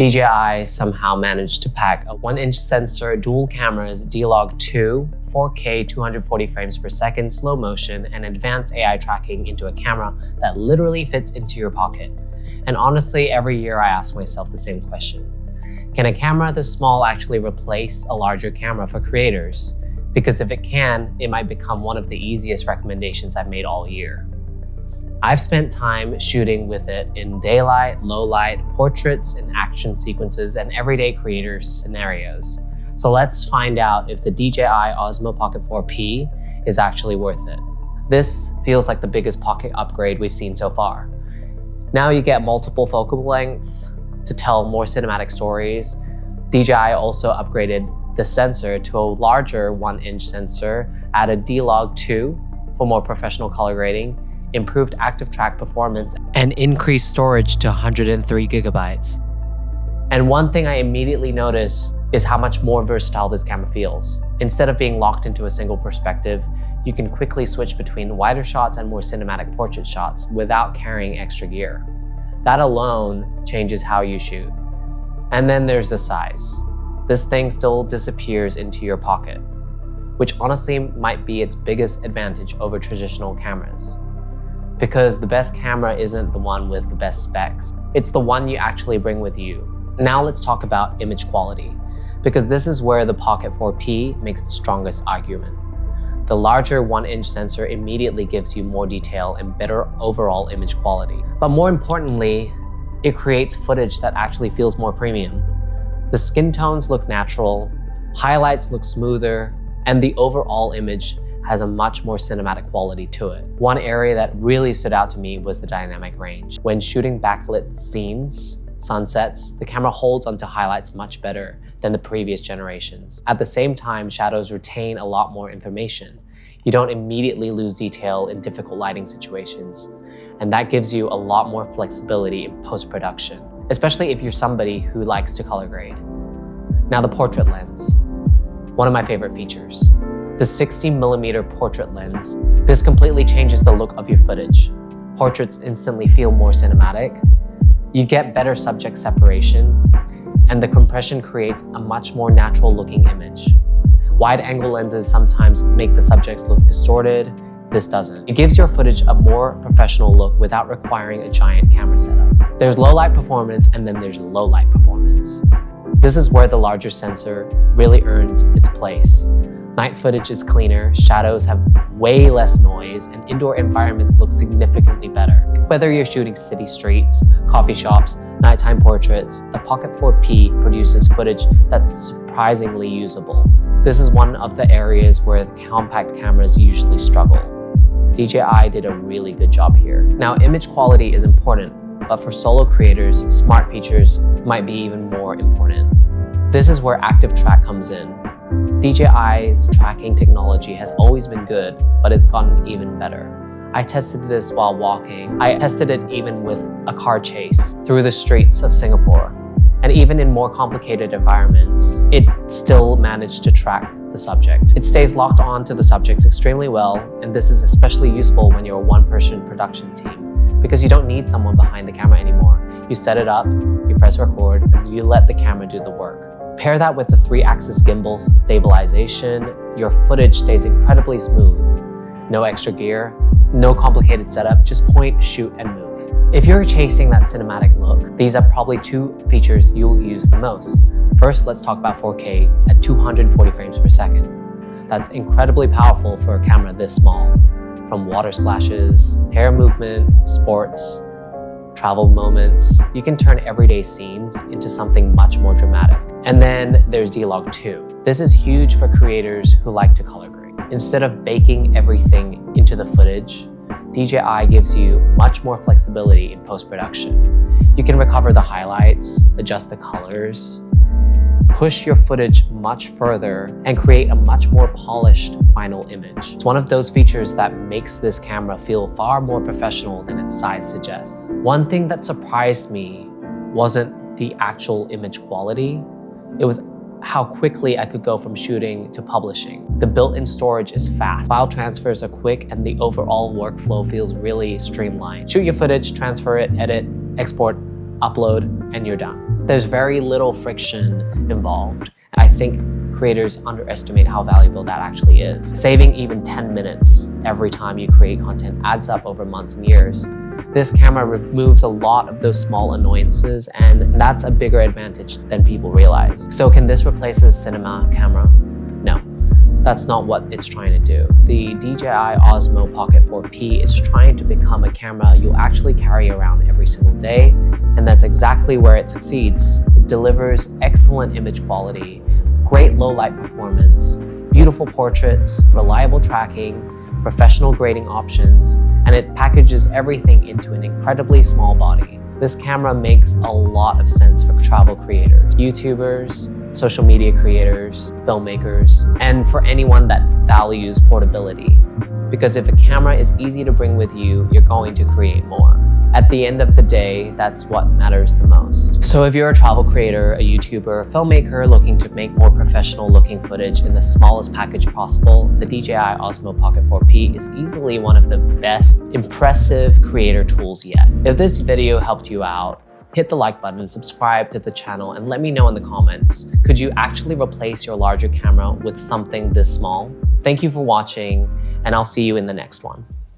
DJI somehow managed to pack a 1-inch sensor, dual cameras, D-Log2, 4K 240 frames per second, slow motion, and advanced AI tracking into a camera that literally fits into your pocket. And honestly, every year I ask myself the same question. Can a camera this small actually replace a larger camera for creators? Because if it can, it might become one of the easiest recommendations I've made all year. I've spent time shooting with it in daylight, low light, portraits, and action sequences, and everyday creator scenarios. So let's find out if the DJI Osmo Pocket 4P is actually worth it. This feels like the biggest Pocket upgrade we've seen so far. Now you get multiple focal lengths to tell more cinematic stories. DJI also upgraded the sensor to a larger 1-inch sensor, added D-Log2 for more professional color grading, improved ActiveTrack performance, and increased storage to 103 gigabytes. And one thing I immediately noticed is how much more versatile this camera feels. Instead of being locked into a single perspective, you can quickly switch between wider shots and more cinematic portrait shots without carrying extra gear. That alone changes how you shoot. And then there's the size. This thing still disappears into your pocket, which honestly might be its biggest advantage over traditional cameras. Because the best camera isn't the one with the best specs, it's the one you actually bring with you. Now let's talk about image quality, because this is where the Pocket 4P makes its strongest argument. The larger 1-inch sensor immediately gives you more detail and better overall image quality. But more importantly, it creates footage that actually feels more premium. The skin tones look natural, highlights look smoother, and the overall image has a much more cinematic quality to it. One area that really stood out to me was the dynamic range. When shooting backlit scenes, sunsets, the camera holds onto highlights much better than the previous generations. At the same time, shadows retain a lot more information. You don't immediately lose detail in difficult lighting situations, and that gives you a lot more flexibility in post-production, especially if you're somebody who likes to color grade. Now the portrait lens, one of my favorite features. The 60mm portrait lens, this completely changes the look of your footage. Portraits instantly feel more cinematic. You get better subject separation, and the compression creates a much more natural looking image. Wide-angle lenses sometimes make the subjects look distorted. This doesn't. It gives your footage a more professional look without requiring a giant camera setup. There's low light performance, and then there's low light performance. This is where the larger sensor really earns its place. Night footage is cleaner, shadows have way less noise, and indoor environments look significantly better. Whether you're shooting city streets, coffee shops, nighttime portraits, the Pocket 4P produces footage that's surprisingly usable. This is one of the areas where the compact cameras usually struggle. DJI did a really good job here. Now, image quality is important, but for solo creators, smart features might be even more important. This is where ActiveTrack comes in. DJI's tracking technology has always been good, but it's gotten even better. I tested this while walking. I tested it even with a car chase through the streets of Singapore. And even in more complicated environments, it still managed to track the subject. It stays locked on to the subjects extremely well, and this is especially useful when you're a one-person production team, because you don't need someone behind the camera anymore. You set it up, you press record, and you let the camera do the work. Pair that with the 3-axis gimbal stabilization, your footage stays incredibly smooth. No extra gear, no complicated setup, just point, shoot, and move. If you're chasing that cinematic look, these are probably 2 features you'll use the most. First, let's talk about 4K at 240 frames per second. That's incredibly powerful for a camera this small. From water splashes, hair movement, sports, travel moments, you can turn everyday scenes into something much more dramatic. And then there's D-Log2. This is huge for creators who like to color grade. Instead of baking everything into the footage, DJI gives you much more flexibility in post-production. You can recover the highlights, adjust the colors, push your footage much further, and create a much more polished final image. It's one of those features that makes this camera feel far more professional than its size suggests. One thing that surprised me wasn't the actual image quality, it was how quickly I could go from shooting to publishing. The built-in storage is fast, file transfers are quick, and the overall workflow feels really streamlined. Shoot your footage, transfer it, edit, export, upload, and you're done. There's very little friction involved. I think creators underestimate how valuable that actually is. Saving even 10 minutes every time you create content adds up over months and years. This camera removes a lot of those small annoyances, and that's a bigger advantage than people realize. So can this replace a cinema camera? No, that's not what it's trying to do. The DJI Osmo Pocket 4P is trying to become a camera you'll actually carry around every single day, and that's exactly where it succeeds. It delivers excellent image quality, great low light performance, beautiful portraits, reliable tracking, professional grading options, and it packages everything into an incredibly small body. This camera makes a lot of sense for travel creators, YouTubers, social media creators, filmmakers, and for anyone that values portability. Because if a camera is easy to bring with you, you're going to create more. At the end of the day, that's what matters the most. So if you're a travel creator, a YouTuber, a filmmaker looking to make more professional looking footage in the smallest package possible, the DJI Osmo Pocket 4P is easily one of the best impressive creator tools yet. If this video helped you out, hit the like button, subscribe to the channel, and let me know in the comments, could you actually replace your larger camera with something this small? Thank you for watching, and I'll see you in the next one.